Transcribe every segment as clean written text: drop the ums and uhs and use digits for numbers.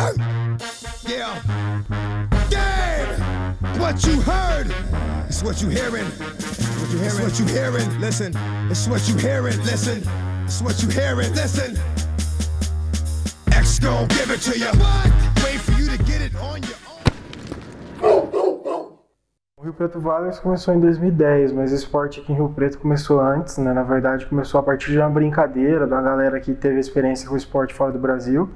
Yeah. Damn! What you heard? It's what you hearing. It's what you hearing. Listen. It's what you hearing. Listen. It's what you hearing. Listen. X gon' give it to you. What? Wait for you to get it on your own. O Rio Preto Valors começou em 2010, mas o esporte aqui em Rio Preto começou antes, né? Na verdade, começou a partir de uma brincadeira da galera que teve experiência com o esporte fora do Brasil,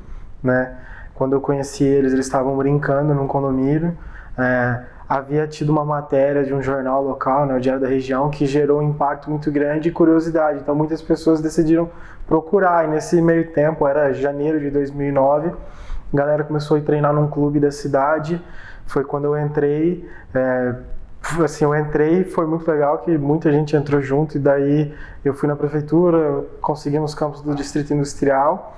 né? Quando eu conheci eles estavam brincando num condomínio. Havia tido uma matéria de um jornal local, né, o Diário da Região, que gerou um impacto muito grande e curiosidade. Então muitas pessoas decidiram procurar. E nesse meio tempo, era janeiro de 2009, a galera começou a treinar num clube da cidade. Foi quando eu entrei. Foi muito legal que muita gente entrou junto. E daí eu fui na prefeitura, consegui nos campos do Distrito Industrial.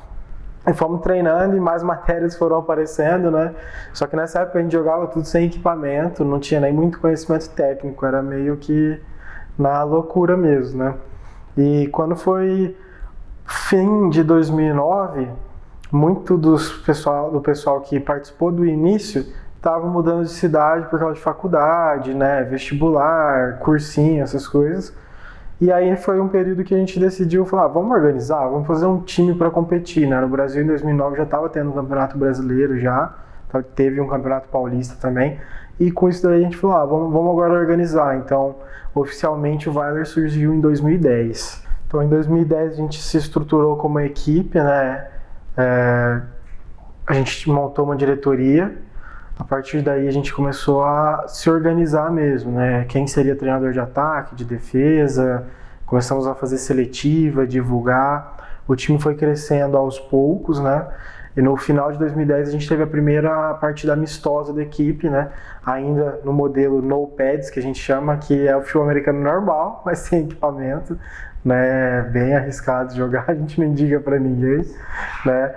E fomos treinando e mais matérias foram aparecendo, né? Só que nessa época a gente jogava tudo sem equipamento, não tinha nem muito conhecimento técnico, era meio que na loucura mesmo, né? E quando foi fim de 2009, muito do pessoal que participou do início estavam mudando de cidade por causa de faculdade, né? Vestibular, cursinho, essas coisas. E aí foi um período que a gente decidiu falar, vamos organizar, vamos fazer um time para competir, né? No Brasil em 2009 já estava tendo um campeonato brasileiro já, teve um campeonato paulista também, e com isso daí a gente falou, vamos agora organizar. Então, oficialmente o Valor surgiu em 2010. Então em 2010 a gente se estruturou como equipe, né? A gente montou uma diretoria. A partir daí a gente começou a se organizar mesmo, né? Quem seria treinador de ataque, de defesa, começamos a fazer seletiva, divulgar. O time foi crescendo aos poucos, né? E no final de 2010 a gente teve a primeira partida amistosa da equipe, né? Ainda no modelo no pads, que a gente chama, que é o futebol americano normal, mas sem equipamento, né? Bem arriscado jogar, a gente não indica para ninguém, né?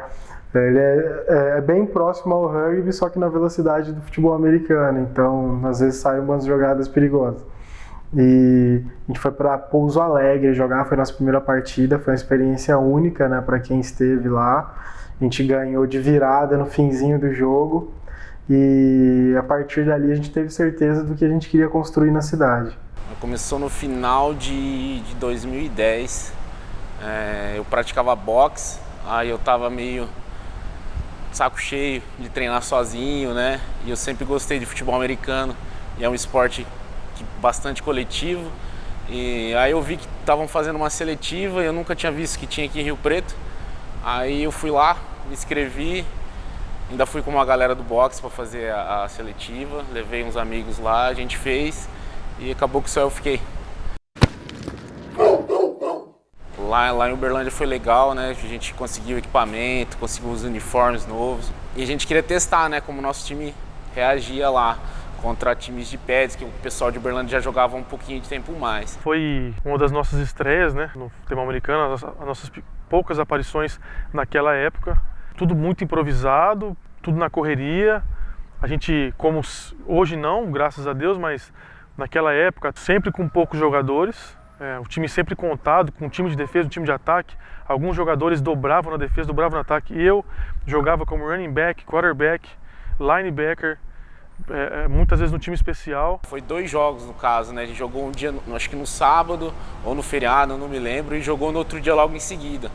Ele é bem próximo ao rugby, só que na velocidade do futebol americano, então às vezes saem umas jogadas perigosas. E a gente foi para Pouso Alegre jogar, foi a nossa primeira partida, foi uma experiência única, né, para quem esteve lá. A gente ganhou de virada no finzinho do jogo e a partir dali a gente teve certeza do que a gente queria construir na cidade. Começou no final de 2010, eu praticava boxe, aí eu tava meio saco cheio de treinar sozinho, né? E eu sempre gostei de futebol americano e é um esporte bastante coletivo. E aí eu vi que estavam fazendo uma seletiva e eu nunca tinha visto que tinha aqui em Rio Preto. Aí eu fui lá, me inscrevi, ainda fui com uma galera do boxe para fazer a seletiva, levei uns amigos lá, a gente fez e acabou que só eu fiquei. Lá em Uberlândia foi legal, né? A gente conseguiu equipamento, conseguiu os uniformes novos. E a gente queria testar, né? Como o nosso time reagia lá contra times de pads, que o pessoal de Uberlândia já jogava um pouquinho de tempo mais. Foi uma das nossas estreias, né? No futebol americano, as nossas poucas aparições naquela época. Tudo muito improvisado, tudo na correria. A gente, como hoje não, graças a Deus, mas naquela época sempre com poucos jogadores. O time sempre contado, com um time de defesa, um time de ataque. Alguns jogadores dobravam na defesa, dobravam no ataque. E eu jogava como running back, quarterback, linebacker, muitas vezes no time especial. Foi 2 jogos no caso, né? A gente jogou um dia, acho que no sábado ou no feriado, não me lembro, e jogou no outro dia logo em seguida.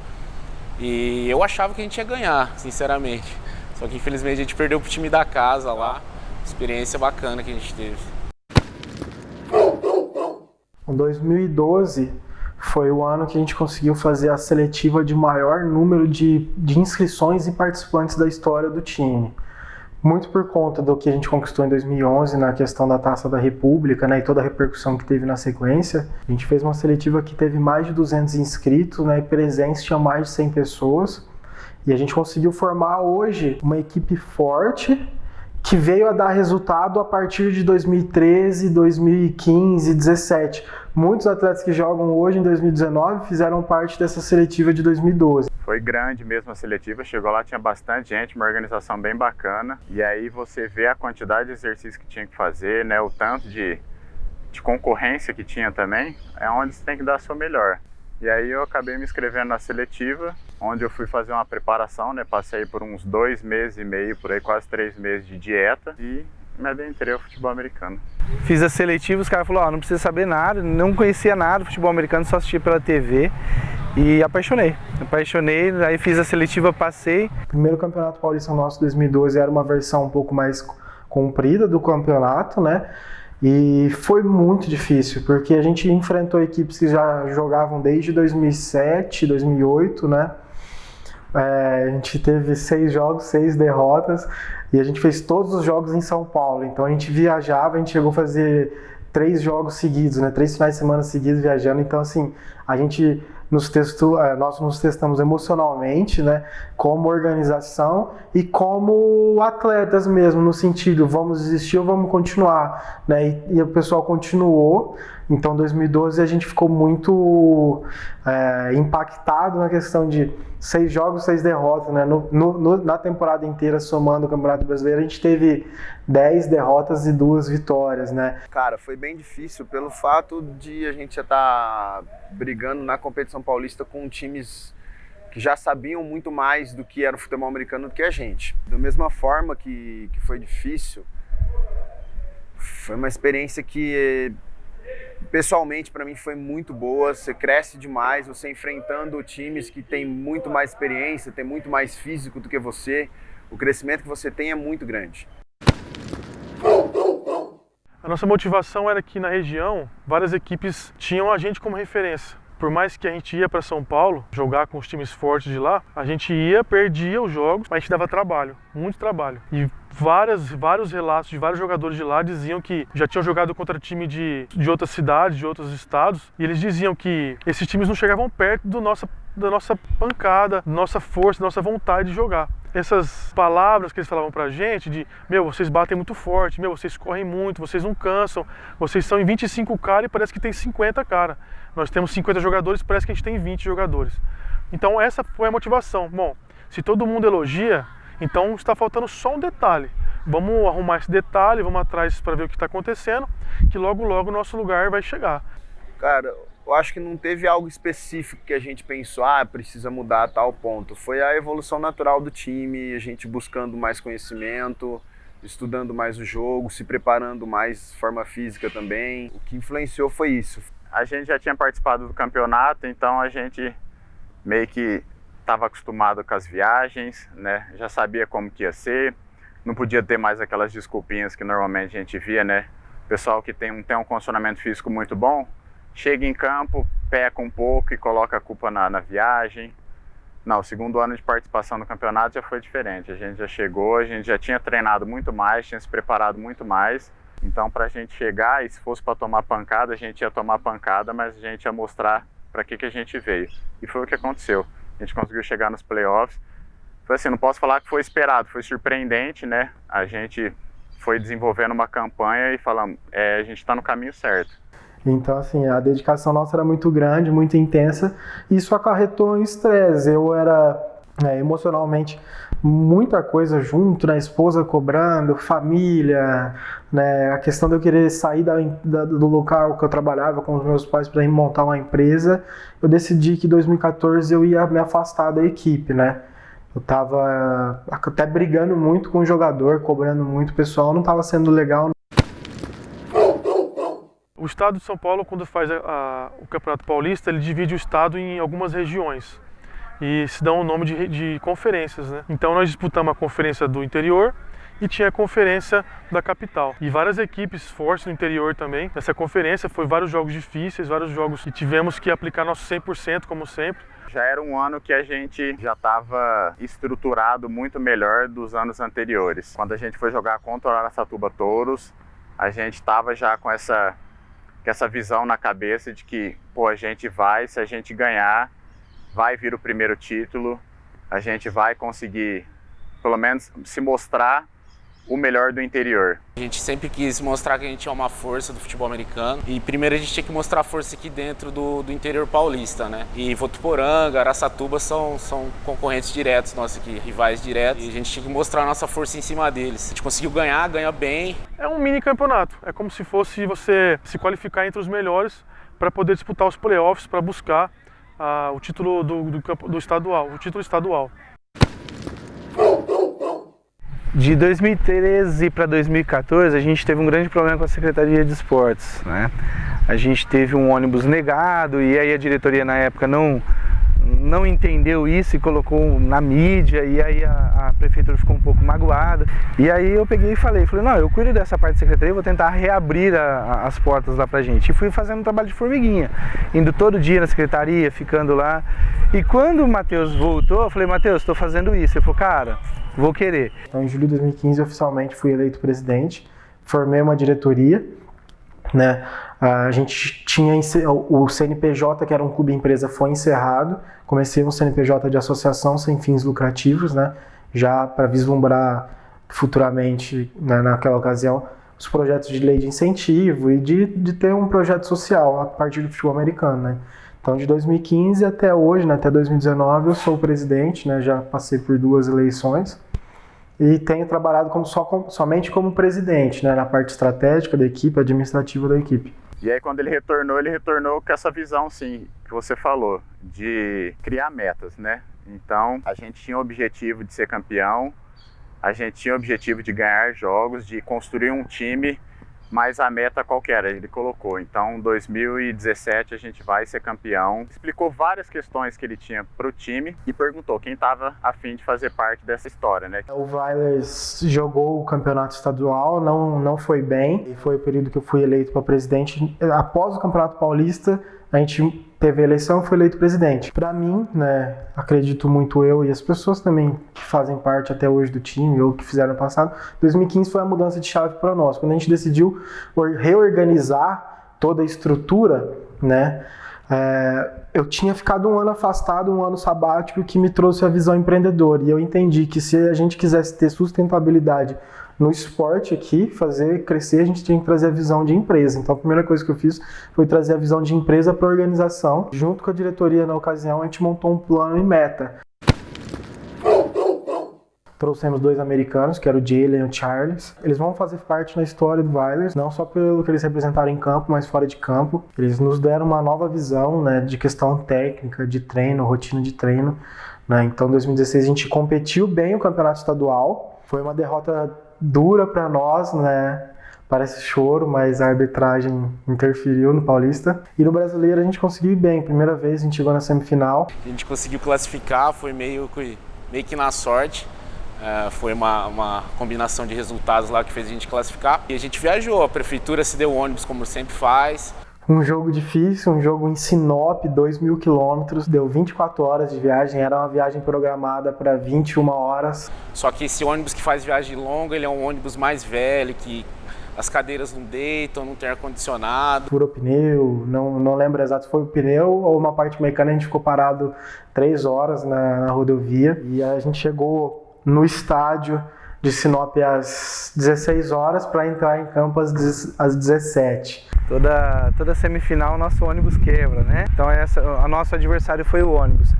E eu achava que a gente ia ganhar, sinceramente. Só que infelizmente a gente perdeu pro time da casa lá. Experiência bacana que a gente teve. Em 2012 foi o ano que a gente conseguiu fazer a seletiva de maior número de inscrições e participantes da história do time. Muito por conta do que a gente conquistou em 2011 na questão da Taça da República, né, e toda a repercussão que teve na sequência. A gente fez uma seletiva que teve mais de 200 inscritos, né, e presença tinha mais de 100 pessoas. E a gente conseguiu formar hoje uma equipe forte que veio a dar resultado a partir de 2013, 2015, 2017. Muitos atletas que jogam hoje em 2019 fizeram parte dessa seletiva de 2012. Foi grande mesmo a seletiva, chegou lá, tinha bastante gente, uma organização bem bacana. E aí você vê a quantidade de exercícios que tinha que fazer, né, o tanto de concorrência que tinha também, é onde você tem que dar o seu melhor. E aí eu acabei me inscrevendo na seletiva onde eu fui fazer uma preparação, né? Passei por uns 2 meses e meio, por aí quase 3 meses de dieta e me adentrei ao futebol americano. Fiz a seletiva, os caras falaram, não precisa saber nada, não conhecia nada do futebol americano, só assistia pela TV e apaixonei, aí fiz a seletiva, passei. O primeiro campeonato paulista nosso, 2012, era uma versão um pouco mais comprida do campeonato, né? E foi muito difícil, porque a gente enfrentou equipes que já jogavam desde 2007, 2008, né? A gente teve 6 jogos, 6 derrotas, e a gente fez todos os jogos em São Paulo. Então a gente viajava, a gente chegou a fazer 3 jogos seguidos, né? 3 finais de semana seguidos viajando. Então, assim, a gente nós nos testamos emocionalmente, né? Como organização e como atletas mesmo, no sentido, vamos desistir ou vamos continuar, né? E o pessoal continuou. Então, em 2012, a gente ficou muito impactado na questão de 6 jogos, 6 derrotas, né? Na temporada inteira, somando o Campeonato Brasileiro, a gente teve 10 derrotas e 2 vitórias, né? Cara, foi bem difícil pelo fato de a gente já estar brigando na competição paulista com times que já sabiam muito mais do que era o futebol americano do que a gente. Da mesma forma que foi difícil, foi uma experiência que pessoalmente para mim foi muito boa. Você cresce demais, você enfrentando times que têm muito mais experiência, tem muito mais físico do que você. O crescimento que você tem é muito grande. A nossa motivação era que na região várias equipes tinham a gente como referência. Por mais que a gente ia para São Paulo jogar com os times fortes de lá, a gente perdia os jogos, mas a gente dava trabalho, muito trabalho. E vários relatos de vários jogadores de lá diziam que já tinham jogado contra time de outras cidades, de outros estados, e eles diziam que esses times não chegavam perto da nossa pancada, da nossa força, da nossa vontade de jogar. Essas palavras que eles falavam pra gente de, vocês batem muito forte, vocês correm muito, vocês não cansam, vocês são em 25 caras e parece que tem 50 caras. Nós temos 50 jogadores, parece que a gente tem 20 jogadores. Então essa foi a motivação. Bom, se todo mundo elogia, então está faltando só um detalhe. Vamos arrumar esse detalhe, vamos atrás para ver o que está acontecendo, que logo o nosso lugar vai chegar. Cara, eu acho que não teve algo específico que a gente pensou, precisa mudar a tal ponto. Foi a evolução natural do time, a gente buscando mais conhecimento, estudando mais o jogo, se preparando mais de forma física também. O que influenciou foi isso. A gente já tinha participado do campeonato, então a gente meio que estava acostumado com as viagens, né? Já sabia como que ia ser, não podia ter mais aquelas desculpinhas que normalmente a gente via, né? O pessoal que tem um condicionamento físico muito bom, chega em campo, peca um pouco e coloca a culpa na viagem. Não, o segundo ano de participação no campeonato já foi diferente. A gente já chegou, a gente já tinha treinado muito mais, tinha se preparado muito mais. Então, para a gente chegar, e se fosse para tomar pancada, a gente ia tomar pancada, mas a gente ia mostrar para que a gente veio. E foi o que aconteceu. A gente conseguiu chegar nos playoffs. Foi assim, não posso falar que foi esperado, foi surpreendente, né? A gente foi desenvolvendo uma campanha e falamos, a gente está no caminho certo. Então, assim, a dedicação nossa era muito grande, muito intensa, e isso acarretou em estresse. Eu era emocionalmente muita coisa junto, né? Esposa cobrando, família, né? A questão de eu querer sair do local que eu trabalhava com os meus pais para ir montar uma empresa. Eu decidi que em 2014 eu ia me afastar da equipe, né? Eu estava até brigando muito com o jogador, cobrando muito o pessoal, não estava sendo legal. O estado de São Paulo, quando faz o Campeonato Paulista, ele divide o estado em algumas regiões e se dá um nome de conferências, né? Então nós disputamos a conferência do interior e tinha a conferência da capital. E várias equipes fortes no interior também. Nessa conferência foi vários jogos difíceis, vários jogos que tivemos que aplicar nosso 100%, como sempre. Já era um ano que a gente já estava estruturado muito melhor dos anos anteriores. Quando a gente foi jogar contra o Araçatuba Touros, a gente estava já com essa visão na cabeça de que, a gente vai, se a gente ganhar, vai vir o primeiro título, a gente vai conseguir, pelo menos, se mostrar o melhor do interior. A gente sempre quis mostrar que a gente é uma força do futebol americano e primeiro a gente tinha que mostrar a força aqui dentro do interior paulista, né? E Votuporanga, Araçatuba são concorrentes diretos nossos aqui, rivais diretos, e a gente tinha que mostrar a nossa força em cima deles. A gente conseguiu ganhar bem. É um mini campeonato, é como se fosse você se qualificar entre os melhores para poder disputar os playoffs, para buscar o título do estadual, o título estadual. De 2013 para 2014, a gente teve um grande problema com a Secretaria de Esportes, né? A gente teve um ônibus negado e aí a diretoria na época não entendeu isso e colocou na mídia, e aí a prefeitura ficou um pouco magoada. E aí eu peguei e falei, não, eu cuido dessa parte da secretaria, vou tentar reabrir as portas lá pra gente. E fui fazendo um trabalho de formiguinha, indo todo dia na secretaria, ficando lá. E quando o Matheus voltou, eu falei, Matheus, estou fazendo isso. Ele falou, cara, vou querer. Então, em julho de 2015, oficialmente fui eleito presidente, formei uma diretoria, né? A gente tinha o CNPJ, que era um clube empresa, foi encerrado. Comecei um CNPJ de associação sem fins lucrativos, né? Já para vislumbrar futuramente, né, naquela ocasião, os projetos de lei de incentivo e de ter um projeto social a partir do futebol americano, né? Então, de 2015 até hoje, né, até 2019, eu sou o presidente, né? Já passei por 2 eleições. E tenho trabalhado somente como presidente, né, na parte estratégica da equipe, administrativa da equipe. E aí quando ele retornou com essa visão, sim, que você falou, de criar metas, né? Então, a gente tinha o objetivo de ser campeão, a gente tinha o objetivo de ganhar jogos, de construir um time, mas a meta qual que era? Ele colocou, então, em 2017 a gente vai ser campeão. Explicou várias questões que ele tinha para o time e perguntou quem estava a fim de fazer parte dessa história, né? O Vailers jogou o campeonato estadual, não foi bem, e foi o período que eu fui eleito para presidente. Após o Campeonato Paulista, a gente teve a eleição e foi eleito presidente. Para mim, né, acredito muito eu e as pessoas também que fazem parte até hoje do time ou que fizeram no passado, 2015 foi a mudança de chave para nós. Quando a gente decidiu reorganizar toda a estrutura, né, eu tinha ficado um ano afastado, um ano sabático, que me trouxe a visão empreendedora. E eu entendi que se a gente quisesse ter sustentabilidade no esporte aqui, fazer crescer, a gente tinha que trazer a visão de empresa. Então a primeira coisa que eu fiz foi trazer a visão de empresa para a organização. Junto com a diretoria na ocasião, a gente montou um plano e meta. Trouxemos 2 americanos, que era o Jalen e o Charles. Eles vão fazer parte na história do Vailers, não só pelo que eles representaram em campo, mas fora de campo. Eles nos deram uma nova visão, né, de questão técnica, de treino, rotina de treino, né? Então, em 2016, a gente competiu bem o campeonato estadual. Foi uma derrota dura para nós, né? Parece choro, mas a arbitragem interferiu no Paulista. E no Brasileiro a gente conseguiu ir bem. Primeira vez a gente chegou na semifinal. A gente conseguiu classificar, foi meio que na sorte. Foi uma combinação de resultados lá que fez a gente classificar. E a gente viajou, a prefeitura se deu ônibus como sempre faz. Um jogo difícil, um jogo em Sinop, 2.000 quilômetros, deu 24 horas de viagem, era uma viagem programada para 21 horas. Só que esse ônibus que faz viagem longa, ele é um ônibus mais velho, que as cadeiras não deitam, não tem ar-condicionado. Furou pneu, não lembro exato se foi o pneu ou uma parte mecânica, a gente ficou parado 3 horas na rodovia. E a gente chegou no estádio de Sinop às 16 horas para entrar em campo às 17. Toda semifinal, nosso ônibus quebra, né? Então o nosso adversário foi o ônibus.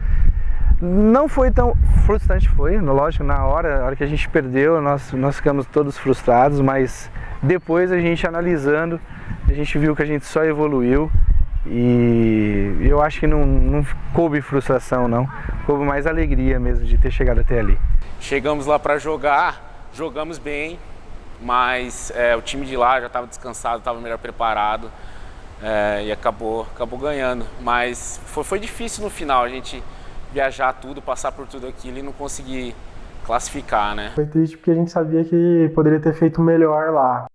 Não foi tão frustrante, lógico, na hora que a gente perdeu, nós ficamos todos frustrados, mas depois a gente analisando, a gente viu que a gente só evoluiu e eu acho que não coube frustração, não. Coube mais alegria mesmo de ter chegado até ali. Chegamos lá para jogar, jogamos bem, mas o time de lá já estava descansado, estava melhor preparado e acabou ganhando. Mas foi difícil no final, a gente viajar tudo, passar por tudo aquilo e não conseguir classificar, né? Foi triste porque a gente sabia que poderia ter feito melhor lá.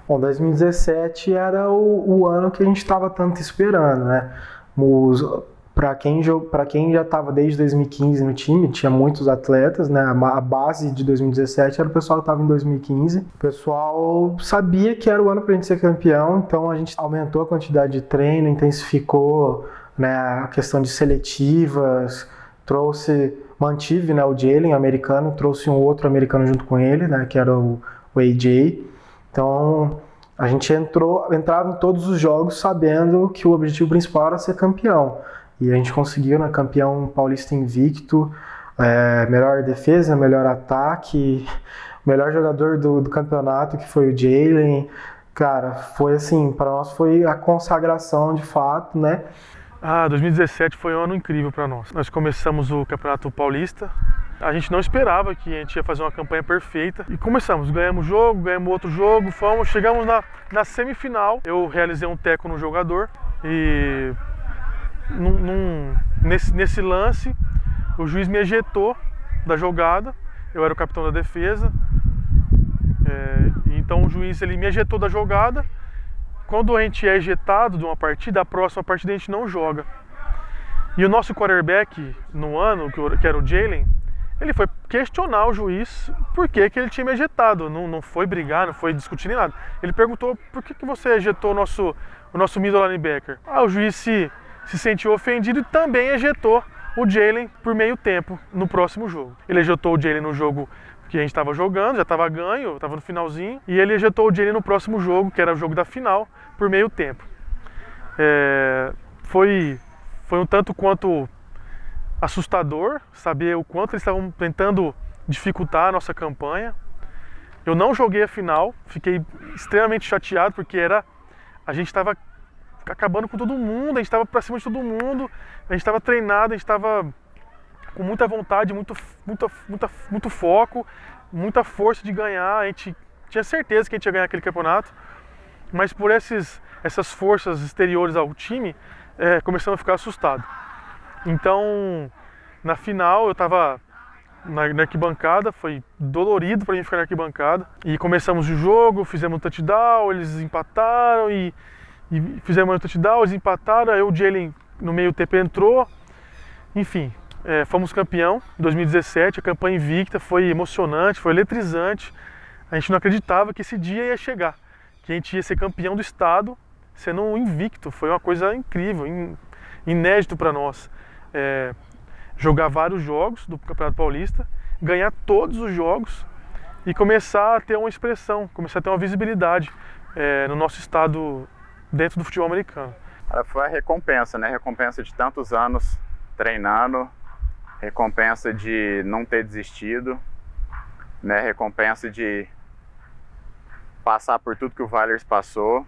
Bom, 2017 era o ano que a gente estava tanto esperando, né? Para quem já estava desde 2015 no time, tinha muitos atletas, né? A base de 2017 era o pessoal que estava em 2015. O pessoal sabia que era o ano para a gente ser campeão, então a gente aumentou a quantidade de treino, intensificou, né, a questão de seletivas, mantive, né, o Jalen americano, trouxe um outro americano junto com ele, né, que era o AJ. Então a gente entrava em todos os jogos sabendo que o objetivo principal era ser campeão. E a gente conseguiu, né, campeão paulista invicto, melhor defesa, melhor ataque, melhor jogador do campeonato, que foi o Jalen. Cara, foi assim, para nós foi a consagração de fato, né? 2017 foi um ano incrível para nós. Nós começamos o Campeonato Paulista. A gente não esperava que a gente ia fazer uma campanha perfeita. E começamos, ganhamos jogo, ganhamos outro jogo, chegamos na semifinal. Eu realizei um teco no jogador e nesse lance o juiz me ejetou da jogada. Eu era o capitão da defesa. Então o juiz ele me ejetou da jogada. Quando a gente é ejetado de uma partida, a próxima partida a gente não joga. E o nosso quarterback no ano, que era o Jalen, ele foi questionar o juiz por que ele tinha me ejetado. Não foi brigar, não foi discutir nem nada. Ele perguntou por que você ejetou o nosso middle linebacker. O juiz se sentiu ofendido e também ejetou o Jalen por meio tempo no próximo jogo. Ele ejetou o Jalen no jogo que a gente estava jogando, já estava ganho, estava no finalzinho, e ele ejetou o Jalen no próximo jogo, que era o jogo da final, por meio tempo. Foi um tanto quanto assustador saber o quanto eles estavam tentando dificultar a nossa campanha. Eu não joguei a final, fiquei extremamente chateado, porque a gente estava acabando com todo mundo, a gente estava para cima de todo mundo, a gente estava treinado, a gente estava com muita vontade, muito foco, muita força de ganhar. A gente tinha certeza que a gente ia ganhar aquele campeonato, mas por essas forças exteriores ao time, começamos a ficar assustado. Então, na final, eu estava na arquibancada, foi dolorido para mim ficar na arquibancada. E começamos o jogo, fizemos um touchdown, eles empataram e fizemos um touchdown, eles empataram, aí o Jalen no meio tempo entrou, enfim. Fomos campeão em 2017, a campanha invicta, foi emocionante, foi eletrizante. A gente não acreditava que esse dia ia chegar, que a gente ia ser campeão do estado sendo um invicto. Foi uma coisa incrível, inédito para nós. Jogar vários jogos do Campeonato Paulista, ganhar todos os jogos e começar a ter uma expressão, começar a ter uma visibilidade no nosso estado dentro do futebol americano. Foi a recompensa, né? Recompensa de tantos anos treinando, recompensa de não ter desistido, né? Recompensa de passar por tudo que o Valers passou.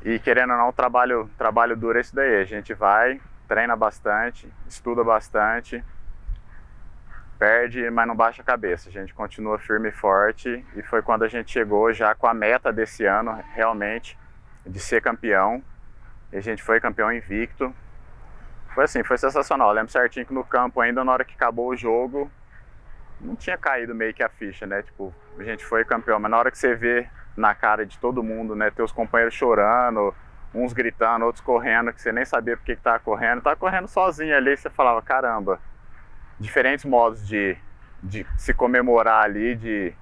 E querendo ou não, o trabalho duro é isso daí. A gente vai, treina bastante, estuda bastante, perde, mas não baixa a cabeça. A gente continua firme e forte. E foi quando a gente chegou já com a meta desse ano, realmente, de ser campeão. E a gente foi campeão invicto. Foi sensacional. Eu lembro certinho que no campo, ainda na hora que acabou o jogo, não tinha caído meio que a ficha, né? Tipo, a gente foi campeão, mas na hora que você vê na cara de todo mundo, né? Teus companheiros chorando, uns gritando, outros correndo, que você nem sabia por que tava correndo sozinho ali, você falava, caramba, diferentes modos de se comemorar ali, de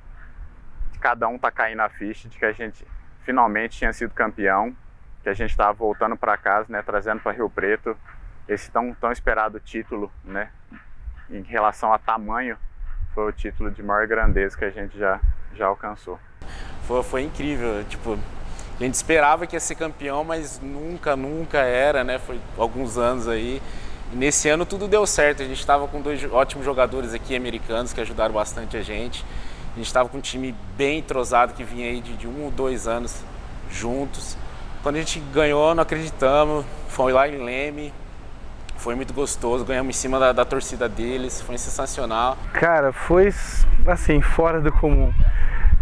cada um tá caindo a ficha, de que a gente finalmente tinha sido campeão, que a gente tava voltando para casa, né? Trazendo para Rio Preto esse tão esperado título, né? Em relação a tamanho, foi o título de maior grandeza que a gente já alcançou. Foi incrível, tipo, a gente esperava que ia ser campeão, mas nunca era, né? Foi alguns anos aí. E nesse ano tudo deu certo, a gente estava com 2 ótimos jogadores aqui americanos que ajudaram bastante a gente. A gente estava com um time bem entrosado que vinha aí de 1 ou 2 anos juntos. Quando a gente ganhou, não acreditamos, foi lá em Leme. Foi muito gostoso, ganhamos em cima da torcida deles, foi sensacional. Cara, foi assim, fora do comum.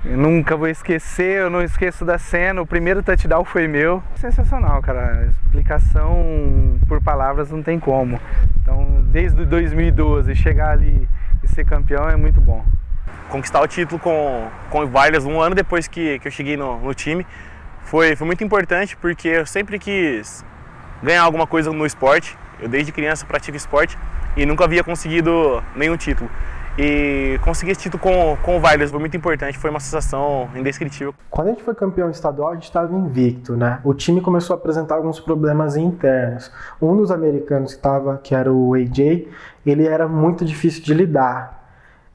Eu nunca vou esquecer, eu não esqueço da cena, o primeiro touchdown foi meu. Sensacional, cara, explicação por palavras não tem como. Então, desde 2012, chegar ali e ser campeão é muito bom. Conquistar o título com o Valers 1 ano depois que eu cheguei no time foi muito importante, porque eu sempre quis ganhar alguma coisa no esporte. Eu desde criança pratico esporte e nunca havia conseguido nenhum título. E conseguir esse título com o Valers foi muito importante, foi uma sensação indescritível. Quando a gente foi campeão estadual, a gente estava invicto, né? O time começou a apresentar alguns problemas internos. Um dos americanos que era o AJ, ele era muito difícil de lidar.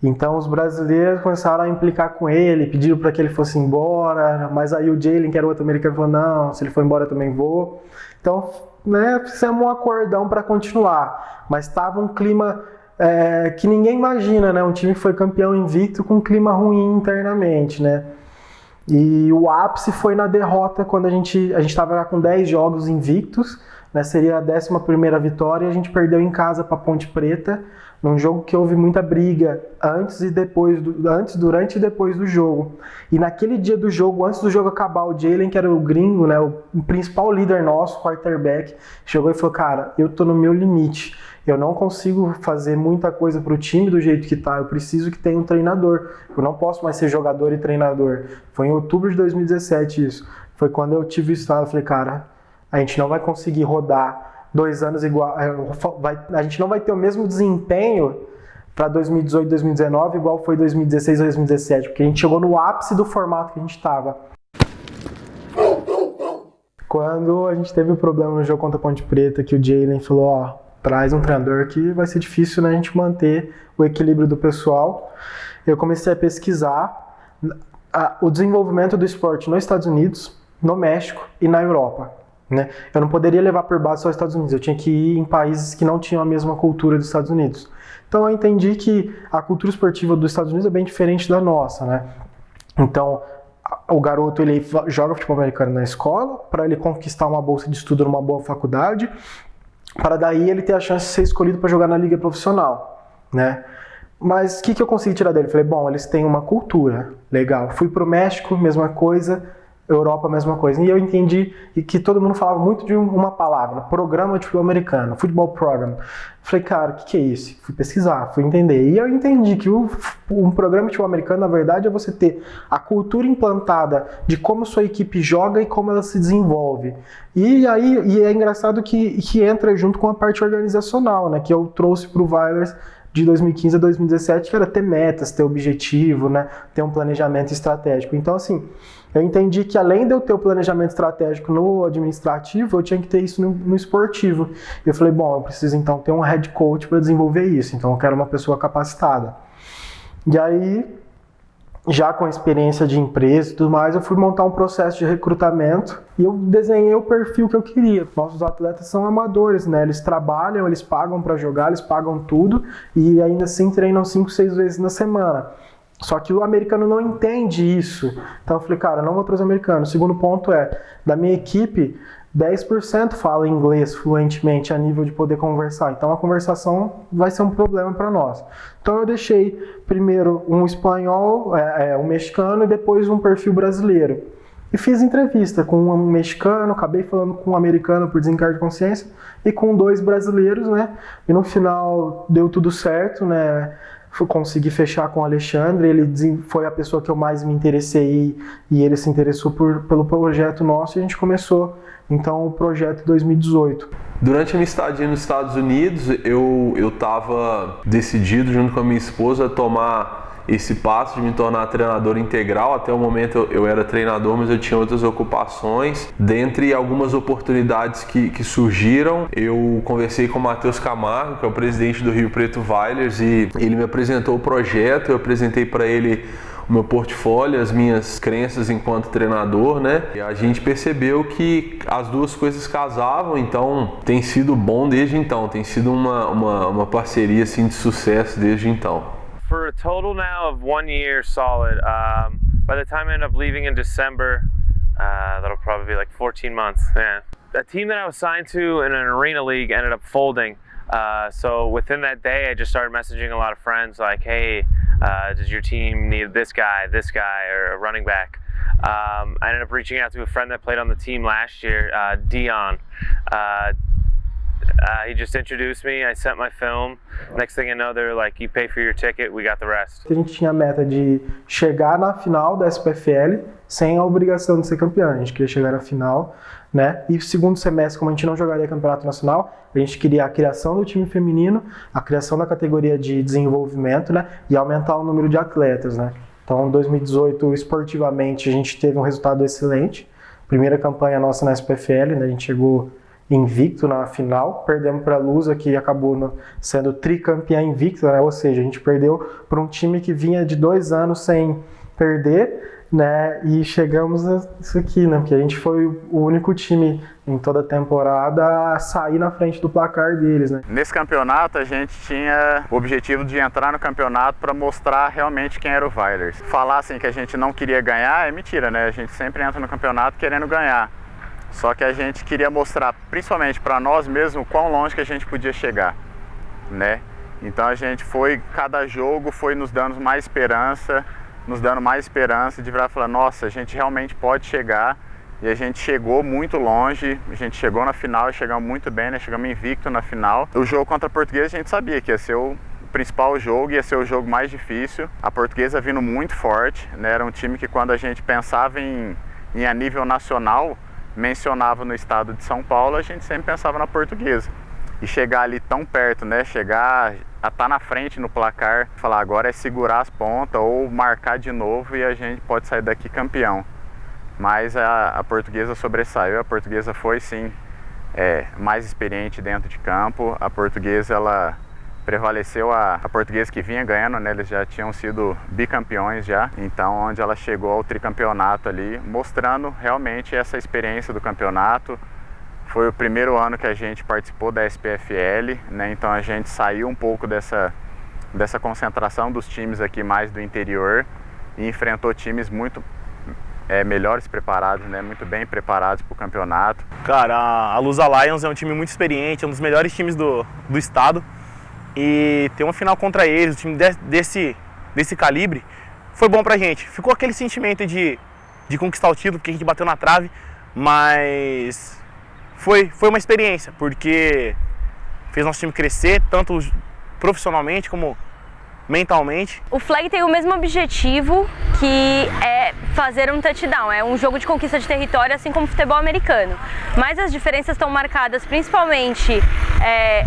Então os brasileiros começaram a implicar com ele, pediram para que ele fosse embora, mas aí o Jalen, que era o outro americano, falou, não, se ele for embora eu também vou. Então, né, fizemos um acordão para continuar, mas estava um clima que ninguém imagina, né? Um time que foi campeão invicto com um clima ruim internamente, né? E o ápice foi na derrota, quando a gente estava com 10 jogos invictos, né, seria a 11ª vitória, e a gente perdeu em casa para Ponte Preta, num jogo que houve muita briga antes, durante e depois do jogo. E naquele dia do jogo, antes do jogo acabar, o Jalen, que era o gringo, né, o principal líder nosso, quarterback, chegou e falou: cara, eu tô no meu limite, eu não consigo fazer muita coisa pro time do jeito que tá, eu preciso que tenha um treinador, eu não posso mais ser jogador e treinador. Foi em outubro de 2017 isso, foi quando eu tive isso, eu falei: cara, a gente não vai conseguir rodar 2 anos igual, a gente não vai ter o mesmo desempenho para 2018, 2019 igual foi 2016 ou 2017, porque a gente chegou no ápice do formato que a gente estava. Quando a gente teve o problema no jogo contra a Ponte Preta, que o Jalen falou: ó, traz um treinador que vai ser difícil, né, a gente manter o equilíbrio do pessoal, eu comecei a pesquisar o desenvolvimento do esporte nos Estados Unidos, no México e na Europa. Né? Eu não poderia levar por base só os Estados Unidos, eu tinha que ir em países que não tinham a mesma cultura dos Estados Unidos. Então eu entendi que a cultura esportiva dos Estados Unidos é bem diferente da nossa, né? Então o garoto, ele joga futebol americano na escola para ele conquistar uma bolsa de estudo numa boa faculdade, para daí ele ter a chance de ser escolhido para jogar na liga profissional, né? Mas o que eu consegui tirar dele? Falei: bom, eles têm uma cultura legal. Fui pro México, mesma coisa. Europa, a mesma coisa. E eu entendi que todo mundo falava muito de uma palavra: programa de futebol americano, football program. Falei: cara, o que é isso? Fui pesquisar, fui entender. E eu entendi que um programa de futebol americano, na verdade, é você ter a cultura implantada de como sua equipe joga e como ela se desenvolve. E é engraçado que entra junto com a parte organizacional, né, que eu trouxe para o Vailers de 2015 a 2017, que era ter metas, ter objetivo, né, ter um planejamento estratégico. Então, assim, eu entendi que além de eu ter o planejamento estratégico no administrativo, eu tinha que ter isso no esportivo. E eu falei: bom, eu preciso então ter um head coach para desenvolver isso, então eu quero uma pessoa capacitada. E aí, já com a experiência de empresa e tudo mais, eu fui montar um processo de recrutamento e eu desenhei o perfil que eu queria. Nossos atletas são amadores, né? Eles trabalham, eles pagam para jogar, eles pagam tudo e ainda assim treinam 5, 6 vezes na semana. Só que o americano não entende isso. Então eu falei: cara, não vou trazer americano. O segundo ponto é, da minha equipe, 10% fala inglês fluentemente a nível de poder conversar. Então a conversação vai ser um problema para nós. Então eu deixei primeiro um espanhol, um mexicano e depois um perfil brasileiro. E fiz entrevista com um mexicano, acabei falando com um americano por desencargo de consciência e com 2 brasileiros, né? E no final deu tudo certo, né? Consegui fechar com o Alexandre, ele foi a pessoa que eu mais me interessei e ele se interessou pelo projeto nosso e a gente começou então o projeto 2018. Durante a minha estadia nos Estados Unidos, eu estava decidido junto com a minha esposa a tomar esse passo de me tornar treinador integral. Até o momento eu era treinador, mas eu tinha outras ocupações. Dentre algumas oportunidades que surgiram, eu conversei com o Matheus Camargo, que é o presidente do Rio Preto Vailers, e ele me apresentou o projeto, eu apresentei para ele o meu portfólio, as minhas crenças enquanto treinador, né? E a gente percebeu que as duas coisas casavam, então tem sido bom desde então, tem sido uma parceria assim de sucesso desde então. For a total now of 1 year solid. By the time I end up leaving in December, that'll probably be like 14 months. Yeah. A team that I was signed to in an arena league ended up folding. So within that day, I just started messaging a lot of friends like, hey, does your team need this guy, or a running back? I ended up reaching out to a friend that played on the team last year, Dion. He just introduced me, I sent my film. Next thing I know, they're like, you pay for your ticket, we got the rest. A gente tinha a meta de chegar na final da SPFL sem a obrigação de ser campeão. A gente queria chegar na final, né? E segundo semestre, como a gente não jogaria campeonato nacional, a gente queria a criação do time feminino, a criação da categoria de desenvolvimento, né? E aumentar o número de atletas, né? Então, em 2018, esportivamente, a gente teve um resultado excelente. Primeira campanha nossa na SPFL, né? A gente chegou invicto na final, perdemos para a Lusa, que acabou sendo tricampeã invicta, né? Ou seja, a gente perdeu para um time que vinha de 2 anos sem perder né? E chegamos a isso aqui, né? Porque a gente foi o único time em toda a temporada a sair na frente do placar deles, né? Nesse campeonato a gente tinha o objetivo de entrar no campeonato para mostrar realmente quem era o Wilders. Falar assim que a gente não queria ganhar é mentira, né? A gente sempre entra no campeonato querendo ganhar. Só que a gente queria mostrar, principalmente para nós mesmos, quão longe que a gente podia chegar, né? Então a gente foi, cada jogo foi nos dando mais esperança de virar e falar, nossa, a gente realmente pode chegar. E a gente chegou muito longe, a gente chegou na final e chegamos muito bem, né? Chegamos invicto na final. O jogo contra a Portuguesa a gente sabia que ia ser o principal jogo, ia ser o jogo mais difícil. A Portuguesa vindo muito forte, né? Era um time que quando a gente pensava em a nível nacional, mencionava no estado de São Paulo, a gente sempre pensava na Portuguesa. E chegar ali tão perto, né? Chegar a estar na frente no placar, falar agora é segurar as pontas ou marcar de novo e a gente pode sair daqui campeão. Mas a Portuguesa sobressaiu, a Portuguesa foi sim mais experiente dentro de campo, a Portuguesa ela prevaleceu a Portuguesa que vinha ganhando, né? Eles já tinham sido bicampeões já, então onde ela chegou ao tricampeonato ali, mostrando realmente essa experiência do campeonato. Foi o primeiro ano que a gente participou da SPFL, né? Então a gente saiu um pouco dessa concentração dos times aqui mais do interior e enfrentou times muito melhores preparados, né? Muito bem preparados para o campeonato. Cara, a Lusa Lions é um time muito experiente, é um dos melhores times do estado. E ter uma final contra eles, um time desse calibre, foi bom pra gente. Ficou aquele sentimento de conquistar o título, porque a gente bateu na trave, mas foi uma experiência, porque fez nosso time crescer, tanto profissionalmente como mentalmente. O flag tem o mesmo objetivo, que é fazer um touchdown, é um jogo de conquista de território, assim como o futebol americano. Mas as diferenças estão marcadas principalmente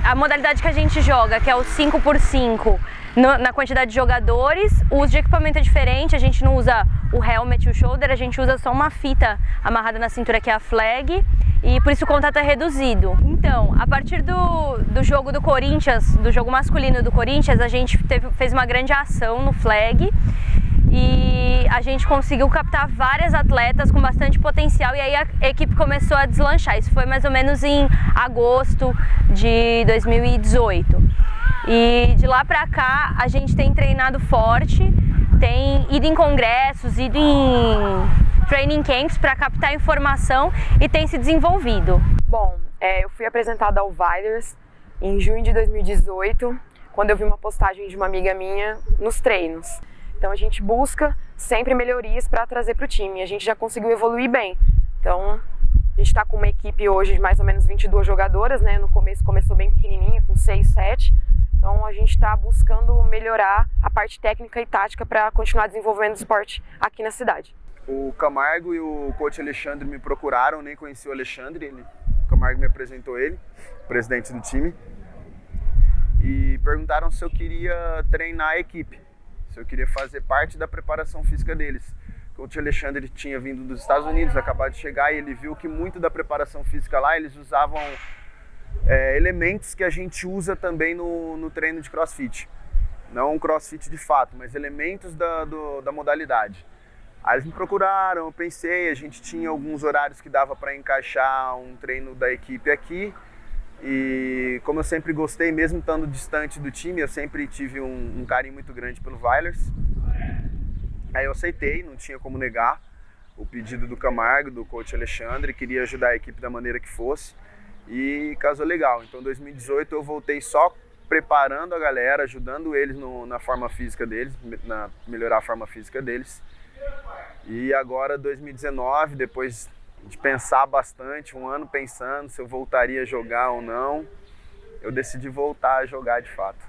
a modalidade que a gente joga, que é o 5x5, na quantidade de jogadores. O uso de equipamento é diferente, a gente não usa o helmet e o shoulder, a gente usa só uma fita amarrada na cintura, que é a flag, e por isso o contato é reduzido. Então, a partir do jogo do Corinthians, do jogo masculino do Corinthians, a gente fez uma grande ação no flag e a gente conseguiu captar várias atletas com bastante potencial e aí a equipe começou a deslanchar. Isso foi mais ou menos em agosto de 2018. E de lá pra cá a gente tem treinado forte, tem ido em congressos, ido em training camps para captar informação e tem se desenvolvido. Bom, eu fui apresentada ao Wilders em junho de 2018, quando eu vi uma postagem de uma amiga minha nos treinos. Então a gente busca sempre melhorias para trazer para o time. A gente já conseguiu evoluir bem. Então a gente está com uma equipe hoje de mais ou menos 22 jogadoras, né? No começo começou bem pequenininha, com 6, 7. Então a gente está buscando melhorar a parte técnica e tática para continuar desenvolvendo o esporte aqui na cidade. O Camargo e o coach Alexandre me procuraram, nem conheci o Alexandre, o Camargo me apresentou ele, presidente do time, e perguntaram se eu queria treinar a equipe, se eu queria fazer parte da preparação física deles. O coach Alexandre tinha vindo dos Estados Unidos, acabado de chegar, e ele viu que muito da preparação física lá, eles usavam elementos que a gente usa também no treino de CrossFit. Não um CrossFit de fato, mas elementos da modalidade. Aí eles me procuraram, eu pensei, a gente tinha alguns horários que dava para encaixar um treino da equipe aqui. E como eu sempre gostei, mesmo estando distante do time, eu sempre tive um carinho muito grande pelo Wilders. Aí eu aceitei, não tinha como negar o pedido do Camargo, do coach Alexandre, queria ajudar a equipe da maneira que fosse. E casou legal. Então em 2018 eu voltei só preparando a galera, ajudando eles na forma física deles, na melhorar a forma física deles. E agora 2019, depois de pensar bastante, um ano pensando se eu voltaria a jogar ou não, eu decidi voltar a jogar de fato.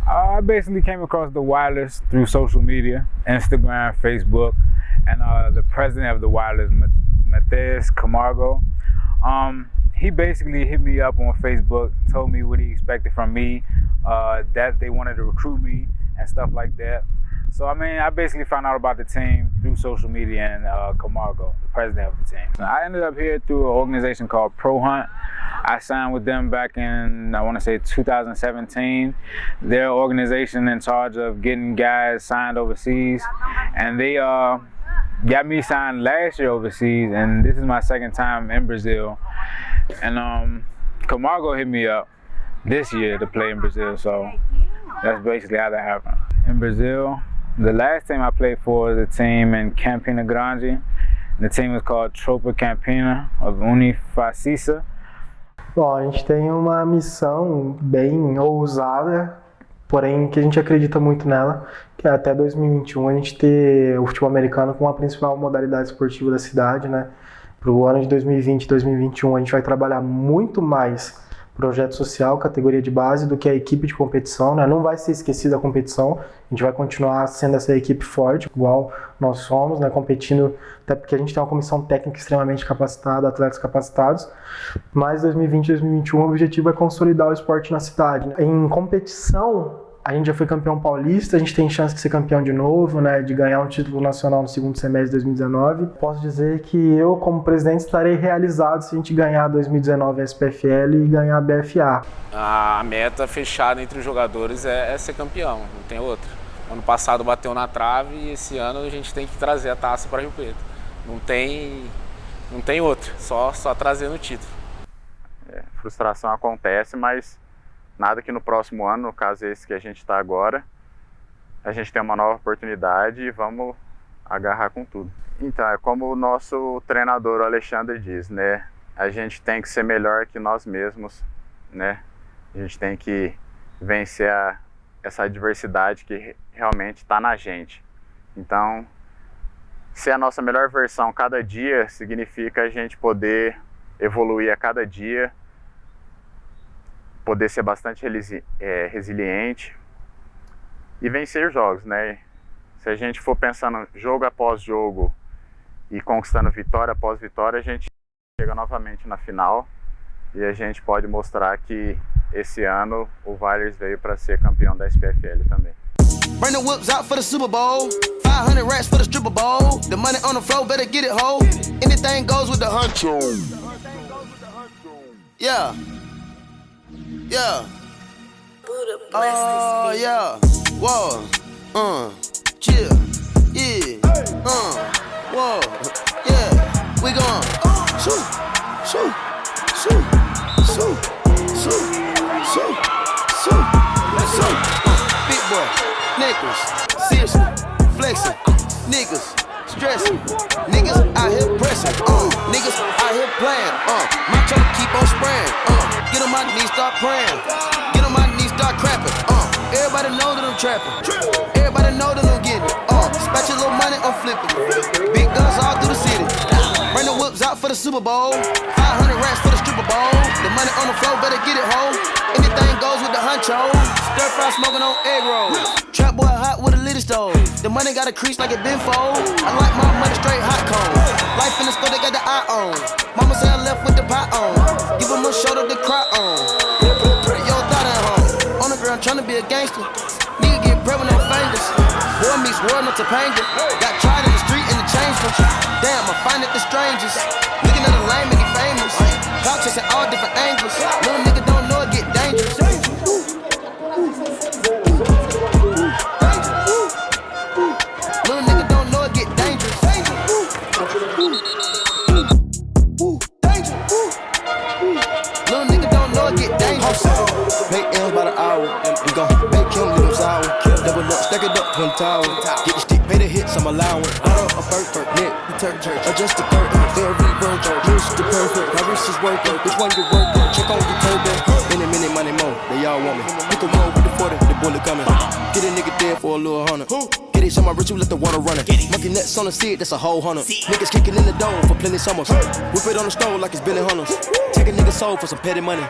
I basically came across the Wilders through social media, Instagram, Facebook, and the president of the Wilders, Matheus Camargo. He basically hit me up on Facebook, told me what he expected from me, that they wanted to recruit me and stuff like that. So I mean, I basically found out about the team through social media and Camargo, the president of the team. So I ended up here through an organization called Pro Hunt. I signed with them back in, I want to say 2017. Their organization in charge of getting guys signed overseas, and they got me signed last year overseas, and this is my second time in Brazil. And Camargo hit me up this year to play in Brazil, so that's basically how that happened. In Brazil, the last team I played for was a team in Campina Grande. The team was called Tropa Campina of Unifacisa. Bom, a gente tem uma missão bem ousada, porém que a gente acredita muito nela, que é até 2021 a gente ter o futebol americano como a principal modalidade esportiva da cidade, né? Para o ano de 2020 e 2021 a gente vai trabalhar muito mais projeto social, categoria de base, do que a equipe de competição, né? Não vai ser esquecida a competição, a gente vai continuar sendo essa equipe forte, igual nós somos, né? Competindo, até porque a gente tem uma comissão técnica extremamente capacitada, atletas capacitados, mas 2020 e 2021 o objetivo é consolidar o esporte na cidade, né? Em competição, a gente já foi campeão paulista, a gente tem chance de ser campeão de novo, né, de ganhar um título nacional no segundo semestre de 2019. Posso dizer que eu, como presidente, estarei realizado se a gente ganhar 2019 a SPFL e ganhar a BFA. A meta fechada entre os jogadores é ser campeão, não tem outra. Ano passado bateu na trave e esse ano a gente tem que trazer a taça para Rio Preto. Não tem outra, só trazendo o título. Frustração acontece, mas nada que no próximo ano, no caso esse que a gente está agora, a gente tem uma nova oportunidade e vamos agarrar com tudo. Então, é como o nosso treinador, o Alexandre, diz, né? A gente tem que ser melhor que nós mesmos, né? A gente tem que vencer essa adversidade que realmente está na gente. Então, ser a nossa melhor versão cada dia significa a gente poder evoluir a cada dia, poder ser bastante resiliente e vencer jogos, né? Se a gente for pensando jogo após jogo e conquistando vitória após vitória, a gente chega novamente na final e a gente pode mostrar que esse ano o Valers veio para ser campeão da SPFL também. Bring the whips out for the Super Bowl. 500 racks for the stripper bowl. The money on the floor, better get it, ho. Anything goes with the huncho. Yeah. Yeah. Oh, yeah. Whoa. Chill. Yeah. Whoa. Yeah. We gon' shoot. Shoot. Shoot. Shoot. Shoot. Shoot. Shoot. Shoot. Big boy. Necklace. Seriously. Flexing. Niggas. Stressing. Niggas out here pressing. Niggas out here playing. My tryna keep on spraying. Get on my knees, start praying. Get on my knees, start crapping. Everybody know that I'm trapping. Everybody know that I'm getting it. Spatch a little money, I'm flipping. Big guns all through the city. Bring the whips out for the Super Bowl. 500 racks for the stripper bowl. The money on the floor, better get it, ho. Anything goes with the huncho. Stir fry smoking on egg rolls. Trap boy hot with a little stove. The money got a crease like it been fold. I like my money straight hot cold. Life in the store, they got the eye on. Mama say I left with the pot on. Give them a shoulder to cry on. Put your thought at home. On the ground tryna be a gangster. Nigga get bread with no fingers. Boy meets world, not Topanga. Got tried in the street and the change from. Damn, I find it the strangest. Looking at the lame and he famous. Clout chasing all different angles. Little nigga don't know it get dangerous. Little nigga don't know it get dangerous. Little nigga don't know it get dangerous. Make M's by the hour. We gon' make him leave him sour. Double up, stack it up, one tower. Get the stick, pay the hits, I'm allowing. Got up a bird, neck, you turn, adjust the curtain. Every word, use the perfect. My wrist is working, which one you work on? Check on the turban. Minute, money, more, they all want me. Pick a roll with the 40, the bullet coming. Get a nigga dead for a little $100. Get it, show my ritual, let the water running. Monkey nuts on the seat, that's a whole $100. Niggas kicking in the dome for plenty summers. Whip it on the stove like it's Billy Hunters. Take a nigga soul for some petty money.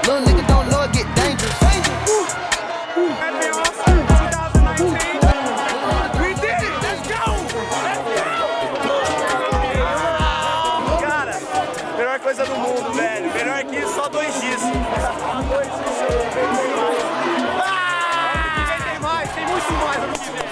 Little nigga don't know it get dangerous. We did it! Let's go! Cara, melhor coisa do mundo, velho. Melhor que isso, só 2 dias. Tem mais, tem muito mais ano que vem.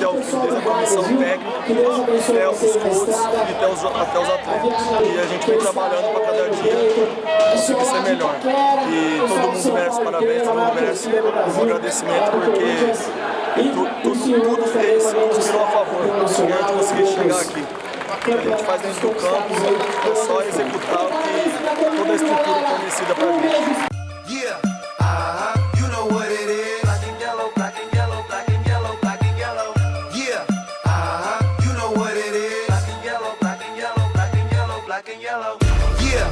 até o fim, desde a comissão técnica, até os coaches e até os atletas. E a gente vem trabalhando para cada dia conseguir ser melhor. E todo mundo merece parabéns, todo mundo merece um agradecimento, porque tudo fez, conspirou a favor e a gente conseguir chegar aqui. O que a gente faz dentro do campo é só executar o que toda a estrutura fornecida para a gente. Yeah, you know what it is. Black and yellow, black and yellow, black and yellow, black and yellow. Yeah, you know what it is. Black and yellow, black and yellow, black and yellow, black and yellow. Yeah,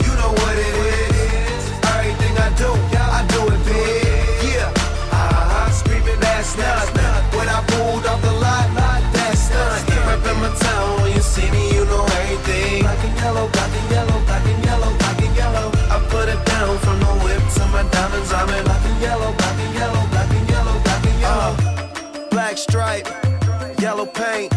you know what it is. Everything I do it big. Yeah, screaming that's nuts. When I pulled off the lot, that's nuts. Reppin' my town, when you see me, you know everything. Black and yellow, black and yellow, black and yellow, black and yellow. I put it down from the whip to my diamonds. I'm in black and yellow, black and yellow, black and yellow, black and yellow. Black stripe, yellow paint.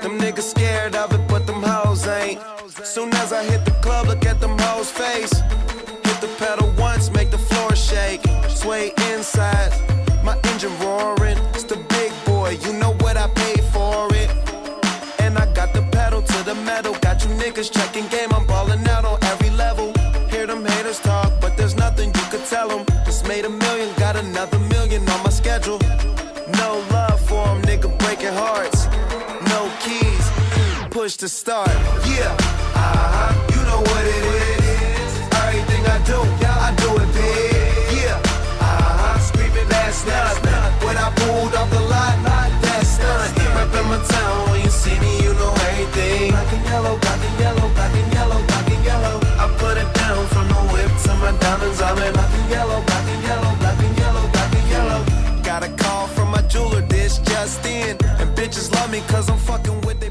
Them niggas scared of it, but them hoes ain't. Soon as I hit the club, look at them hoes' face. Hit the pedal once, make the floor shake. Sway inside, my engine roaring. It's the big boy, you know what I paid for it. And I got the pedal to the metal. Got you niggas checking game, I'm ballin' out on every level. Hear them haters talk, but there's nothing you could tell them. Just made $1 million, got another $1 million on my schedule. No love for them, nigga breaking hearts. No keys, push to start. Yeah, you know what it is. Everything I do it big. Yeah, screaming that's nuts. When I pulled off the lot, that's nuts. Reppin' my town, when you see me, you know everything. Black and yellow, black and yellow, black and yellow, black and yellow. I put it down from the whip to my diamonds. I'm in black and yellow, black and yellow, black and yellow, black and yellow. Got a call from my jeweler, this just in. And bitches love me cause I'm fucking with it.